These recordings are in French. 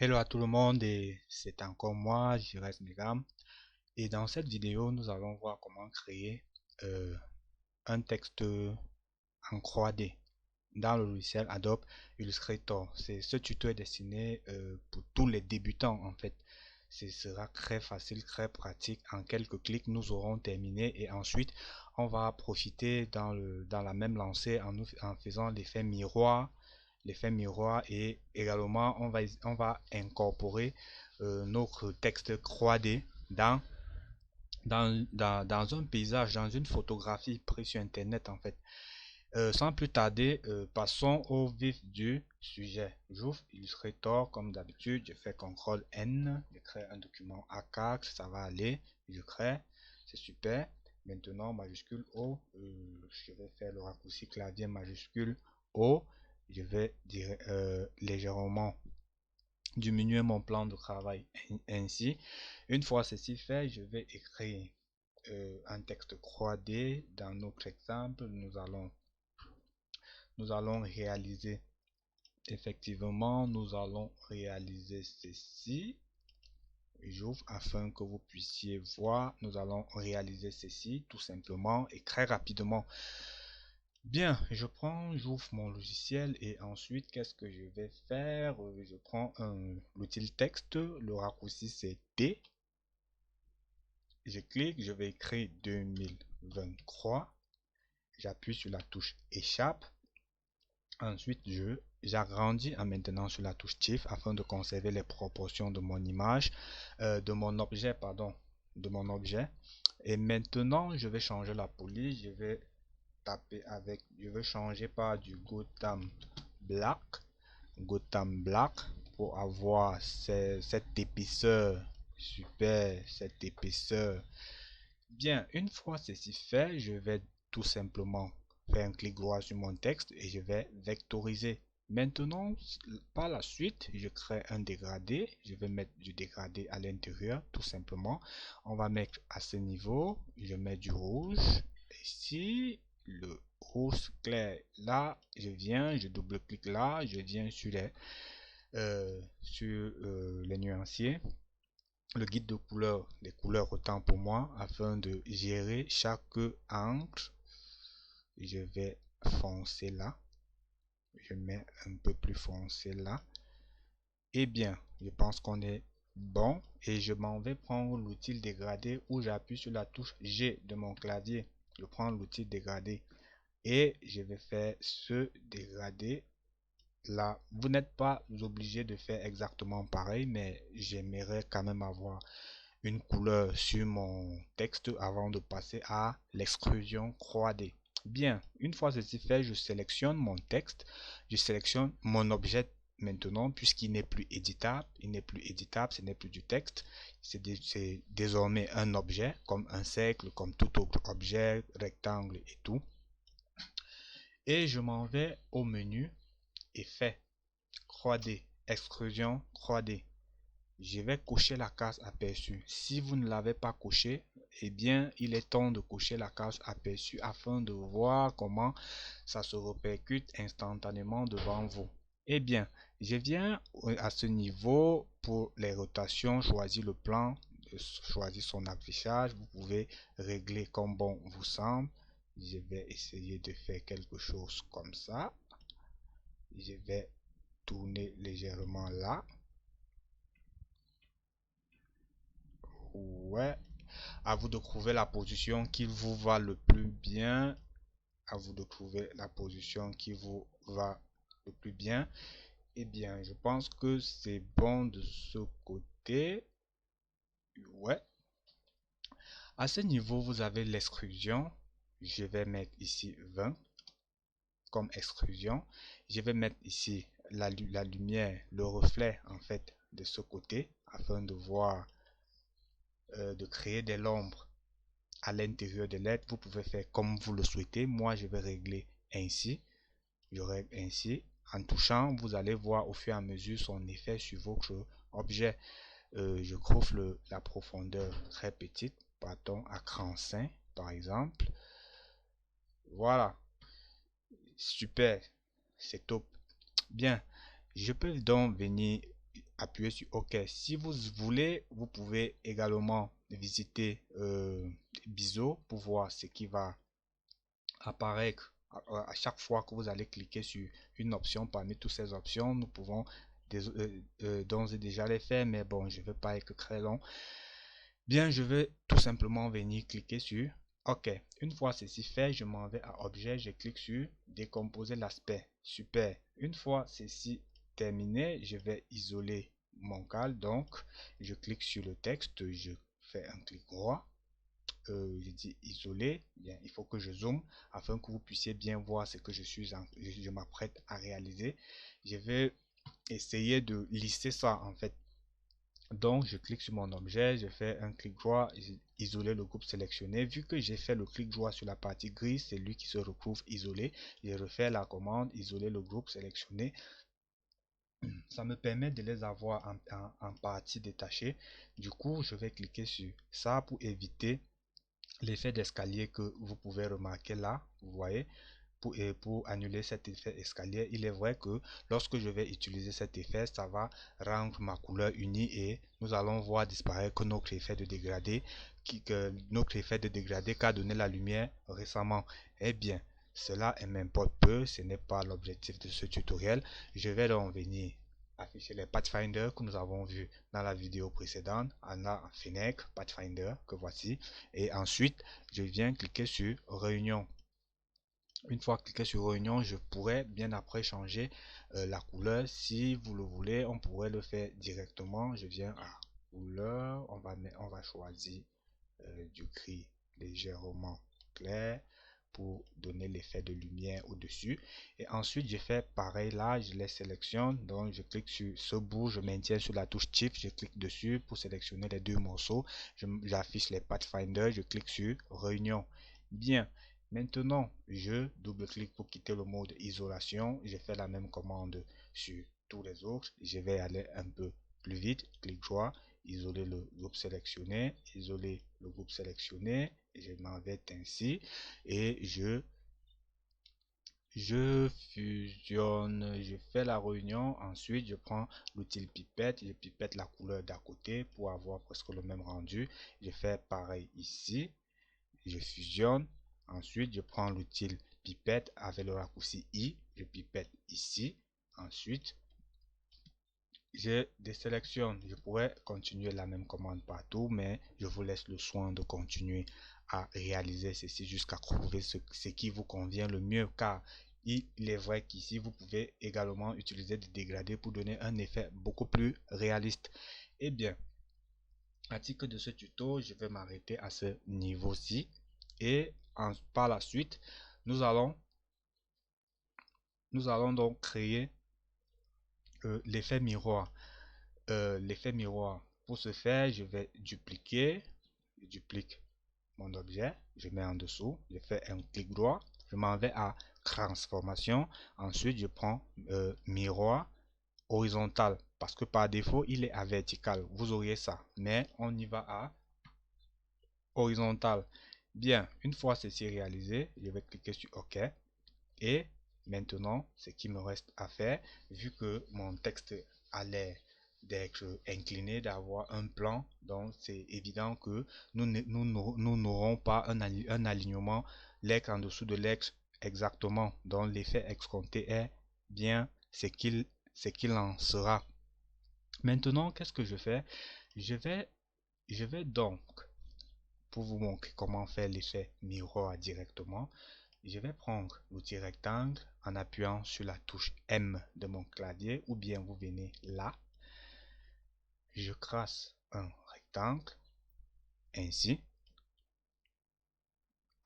Hello à tout le monde et c'est encore moi, Jires Megam. Et dans cette vidéo, nous allons voir comment créer euh, un texte en 3D dans le logiciel Adobe Illustrator. Ce tuto est destiné pour tous les débutants en fait. Ce sera très facile, très pratique. En quelques clics, nous aurons terminé et ensuite, on va profiter dans la même lancée en faisant l'effet miroir et également on va incorporer notre texte 3D dans un paysage, dans une photographie prise sur internet en fait. Sans plus tarder, passons au vif du sujet. J'ouvre Illustrator comme d'habitude, je fais CTRL N, je crée un document A4, ça va aller, je crée, c'est super. Maintenant, majuscule O, je vais faire le raccourci clavier majuscule O, je vais dire, légèrement diminuer mon plan de travail ainsi. Une fois ceci fait, je vais écrire un texte 3D. Dans notre exemple, nous allons réaliser effectivement, nous allons réaliser ceci. J'ouvre afin que vous puissiez voir. Nous allons réaliser ceci tout simplement et très rapidement. Bien, j'ouvre mon logiciel et ensuite, qu'est-ce que je vais faire? Je prends l'outil texte, le raccourci c'est T. Je clique, je vais écrire 2023. J'appuie sur la touche échappe. Ensuite, j'agrandis en maintenant sur la touche Shift afin de conserver les proportions de mon image, de mon objet, pardon, de mon objet. Et maintenant, je vais changer la police. Je vais changer par du Black, Gotham Black pour avoir cette épaisseur, super, cette épaisseur. Bien, une fois ceci fait, je vais tout simplement faire un clic droit sur mon texte et je vais vectoriser. Maintenant, par la suite, je crée un dégradé. Je vais mettre du dégradé à l'intérieur, tout simplement. On va mettre à ce niveau, je mets du rouge. Ici, le rouge clair. Là, je double-clique là, je viens sur les nuanciers, le guide de couleurs, les couleurs autant pour moi, afin de gérer chaque angle. Je vais foncer là, je mets un peu plus foncé là. Et bien, je pense qu'on est bon et je m'en vais prendre l'outil dégradé où j'appuie sur la touche G de mon clavier. Je prends l'outil dégradé et je vais faire ce dégradé là. Vous n'êtes pas obligé de faire exactement pareil, mais j'aimerais quand même avoir une couleur sur mon texte avant de passer à l'extrusion 3D. Bien, une fois ceci fait, je sélectionne mon texte, je sélectionne mon objet maintenant puisqu'il n'est plus éditable, ce n'est plus du texte, c'est désormais un objet comme un cercle, comme tout autre objet, rectangle et tout. Et je m'en vais au menu Effet 3D, Extrusion 3D. Je vais cocher la case aperçue. Si vous ne l'avez pas coché, eh bien, il est temps de cocher la case aperçue afin de voir comment ça se répercute instantanément devant vous. Eh bien, je viens à ce niveau pour les rotations, choisir le plan, choisir son affichage. Vous pouvez régler comme bon vous semble. Je vais essayer de faire quelque chose comme ça. Je vais tourner légèrement là. Ouais, à vous de trouver la position qui vous va le plus bien. À vous de trouver la position qui vous va le plus bien. Eh bien, je pense que c'est bon de ce côté. Ouais. À ce niveau, vous avez l'extrusion. Je vais mettre ici 20 comme extrusion. Je vais mettre ici la lumière, le reflet en fait de ce côté afin de voir, de créer de l'ombre à l'intérieur de l'aide. Vous pouvez faire comme vous le souhaitez. Moi, je vais régler ainsi. Je règle ainsi. En touchant, vous allez voir au fur et à mesure son effet sur votre objet. Je trouve la profondeur très petite. Partons à cran 5, par exemple. Voilà. Super. C'est top. Bien. Je peux donc venir appuyer sur OK. Si vous voulez, vous pouvez également visiter Biseau pour voir ce qui va apparaître à chaque fois que vous allez cliquer sur une option parmi toutes ces options. Nous pouvons d'ores et déjà les faire, mais bon, je ne vais pas être très long. Bien, je vais tout simplement venir cliquer sur OK. Une fois ceci fait, je m'en vais à Objet, je clique sur Décomposer l'aspect. Super. Une fois ceci terminé, je vais isoler mon cal. Donc, je clique sur le texte, je fais un clic droit. Je dis isoler. Bien, il faut que je zoome afin que vous puissiez bien voir ce que je m'apprête à réaliser. Je vais essayer de lister ça en fait. Donc, je clique sur mon objet, je fais un clic droit, isoler le groupe sélectionné. Vu que j'ai fait le clic droit sur la partie grise, c'est lui qui se retrouve isolé. Je refais la commande, isoler le groupe sélectionné. Ça me permet de les avoir en partie détachés. Du coup, je vais cliquer sur ça pour éviter l'effet d'escalier que vous pouvez remarquer là. Vous voyez, pour annuler cet effet escalier, il est vrai que lorsque je vais utiliser cet effet, ça va rendre ma couleur unie et nous allons voir disparaître notre effet de dégradé, qu'a donné la lumière récemment. Eh bien, cela m'importe peu, ce n'est pas l'objectif de ce tutoriel. Je vais donc venir afficher les Pathfinder que nous avons vu dans la vidéo précédente. On a un Fenêtre Pathfinder que voici. Et ensuite, je viens cliquer sur Réunion. Une fois cliqué sur Réunion, je pourrais bien après changer la couleur. Si vous le voulez, on pourrait le faire directement. Je viens à couleur, on va choisir du gris légèrement clair pour donner l'effet de lumière au-dessus. Et ensuite, je fais pareil là, je les sélectionne. Donc, je clique sur ce bout, je maintiens sur la touche Shift, je clique dessus pour sélectionner les deux morceaux. J'affiche les Pathfinder, je clique sur Réunion. Bien. Maintenant, je double-clique pour quitter le mode isolation. Je fais la même commande sur tous les autres. Je vais aller un peu plus vite. Clic droit, isoler le groupe sélectionné, isoler le groupe sélectionné. Je m'en vais ainsi et je fusionne, je fais la réunion. Ensuite, je prends l'outil pipette, je pipette la couleur d'à côté pour avoir presque le même rendu. Je fais pareil ici, je fusionne. Ensuite, je prends l'outil pipette avec le raccourci I, je pipette ici. Ensuite, je désélectionne. Je pourrais continuer la même commande partout, mais je vous laisse le soin de continuer à réaliser ceci jusqu'à trouver ce qui vous convient le mieux, car il est vrai qu'ici, vous pouvez également utiliser des dégradés pour donner un effet beaucoup plus réaliste. Eh bien, à titre de ce tuto, je vais m'arrêter à ce niveau-ci. Et par la suite, nous allons donc créer l'effet miroir. L'effet miroir. Pour ce faire, je vais dupliquer. Je duplique mon objet. Je mets en dessous. Je fais un clic droit. Je m'en vais à transformation. Ensuite, je prends miroir horizontal. Parce que par défaut, il est à vertical. Vous auriez ça. Mais on y va à horizontal. Bien, une fois ceci réalisé, je vais cliquer sur OK. Et maintenant, ce qui me reste à faire, vu que mon texte a l'air d'être incliné, d'avoir un plan, donc c'est évident que nous n'aurons pas un alignement l'ex en dessous de l'ex exactement. Donc l'effet escompté est bien ce qu'il en sera. Maintenant, qu'est-ce que je fais? Je vais donc, pour vous montrer comment faire l'effet miroir directement, je vais prendre l'outil rectangle en appuyant sur la touche M de mon clavier, ou bien vous venez là, je trace un rectangle, ainsi.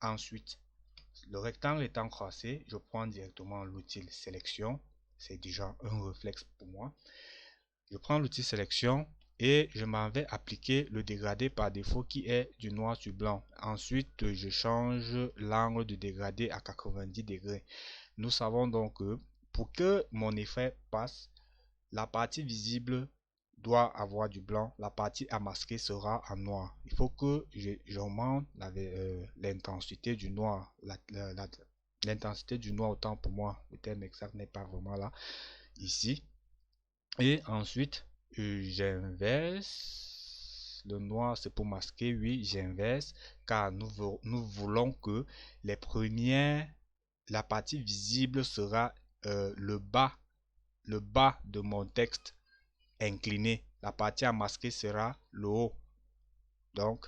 Ensuite, le rectangle étant tracé, je prends directement l'outil sélection, c'est déjà un réflexe pour moi. Je prends l'outil sélection et je m'en vais appliquer le dégradé par défaut qui est du noir sur blanc. Ensuite, je change l'angle de dégradé à 90 degrés. Nous savons donc que pour que mon effet passe, la partie visible doit avoir du blanc, la partie à masquer sera en noir. Il faut que j'augmente l'intensité du noir. L'intensité du noir, autant pour moi, le terme exact n'est pas vraiment là, ici. Et ensuite, j'inverse. Le noir, c'est pour masquer. Oui, j'inverse. Car nous voulons que les premières, la partie visible sera le bas de mon texte incliné. La partie à masquer sera le haut. Donc,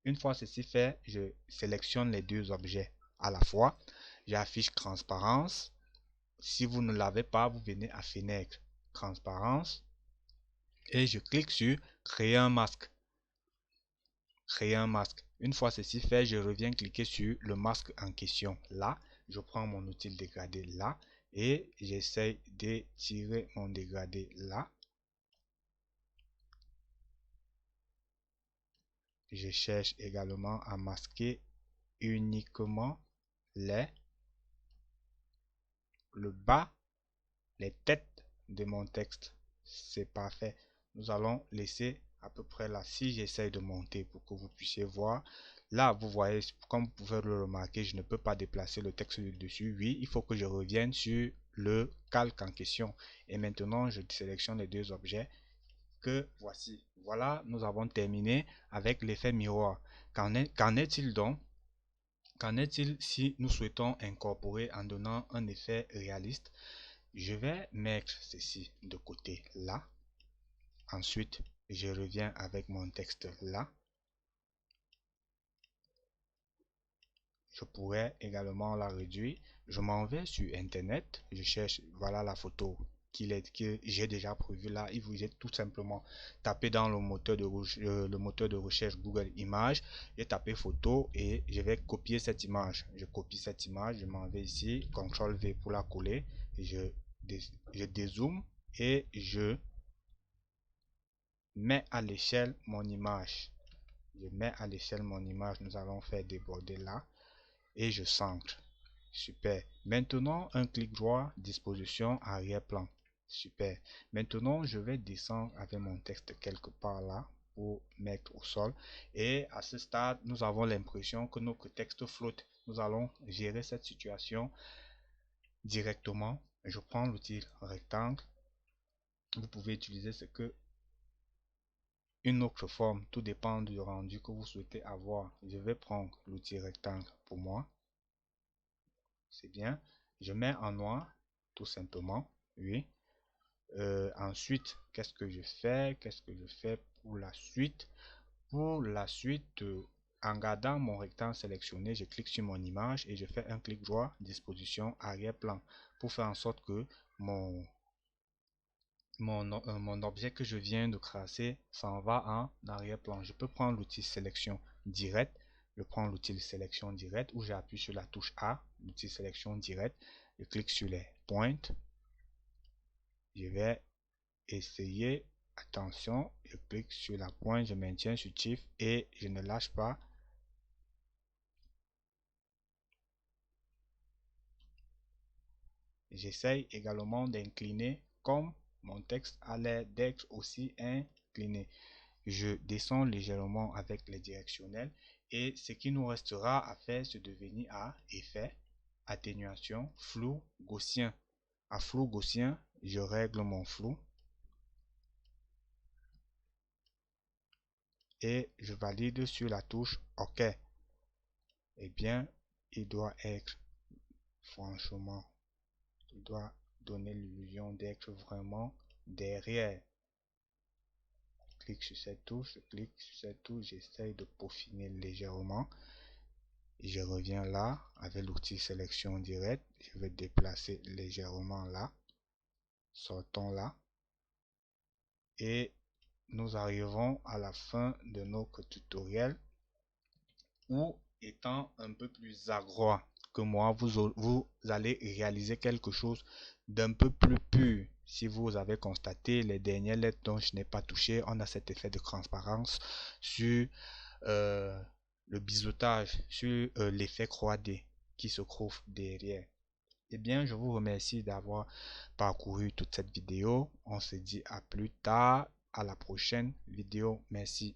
une fois ceci fait, je sélectionne les deux objets à la fois. J'affiche transparence. Si vous ne l'avez pas, vous venez à fenêtre, transparence, et je clique sur créer un masque. Créer un masque. Une fois ceci fait, je reviens cliquer sur le masque en question. Là, je prends mon outil dégradé là et j'essaye d'étirer mon dégradé là. Je cherche également à masquer uniquement le bas, les têtes de mon texte. C'est parfait. Nous allons laisser à peu près là. Si j'essaye de monter pour que vous puissiez voir, là vous voyez, comme vous pouvez le remarquer, je ne peux pas déplacer le texte du dessus. Oui, il faut que je revienne sur le calque en question. Et maintenant, je sélectionne les deux objets que voici. Voilà, nous avons terminé avec l'effet miroir. Qu'en est-il donc? Qu'en est-il si nous souhaitons incorporer en donnant un effet réaliste? Je vais mettre ceci de côté là. Ensuite, je reviens avec mon texte là. Je pourrais également la réduire. Je m'en vais sur Internet. Je cherche, voilà la photo que j'ai déjà prévue là. Il vous est tout simplement taper dans le moteur de recherche Google Images. J'ai tapé photo et je vais copier cette image. Je copie cette image. Je m'en vais ici. CTRL V pour la coller. Je dézoome et je mets à l'échelle mon image. Je mets à l'échelle mon image. Nous allons faire déborder là. Et je centre. Super. Maintenant, un clic droit, disposition, arrière-plan. Super. Maintenant, je vais descendre avec mon texte quelque part là pour mettre au sol. Et à ce stade, nous avons l'impression que notre texte flotte. Nous allons gérer cette situation directement. Je prends l'outil rectangle. Vous pouvez utiliser ce que une autre forme. Tout dépend du rendu que vous souhaitez avoir. Je vais prendre l'outil rectangle pour moi. C'est bien. Je mets en noir, tout simplement. Oui. Ensuite, qu'est-ce que je fais? Qu'est-ce que je fais pour la suite? Pour la suite, en gardant mon rectangle sélectionné, je clique sur mon image et je fais un clic droit, disposition, arrière-plan, pour faire en sorte que mon objet que je viens de tracer s'en va en arrière-plan. Je peux prendre l'outil sélection directe. Je prends l'outil sélection directe où j'appuie sur la touche A, l'outil sélection directe. Je clique sur les pointes. Je vais essayer. Attention, je clique sur la pointe, je maintiens sur Shift et je ne lâche pas. J'essaye également d'incliner comme mon texte a l'air d'être aussi incliné. Je descends légèrement avec les directionnels et ce qui nous restera à faire, c'est de venir à effet, atténuation, flou gaussien. À flou gaussien, je règle mon flou et je valide sur la touche OK. Eh bien, il doit être franchement, il doit donner l'illusion d'être vraiment derrière. Clique sur cette touche, j'essaye de peaufiner légèrement. Je reviens là avec l'outil sélection directe. Je vais déplacer légèrement là. Sortons là. Et nous arrivons à la fin de notre tutoriel où, étant un peu plus adroit que moi, vous allez réaliser quelque chose d'un peu plus pur. Si vous avez constaté, les dernières lettres dont je n'ai pas touché, on a cet effet de transparence sur le biseautage, sur l'effet croix D qui se trouve derrière. Eh bien, je vous remercie d'avoir parcouru toute cette vidéo. On se dit à plus tard, à la prochaine vidéo. Merci.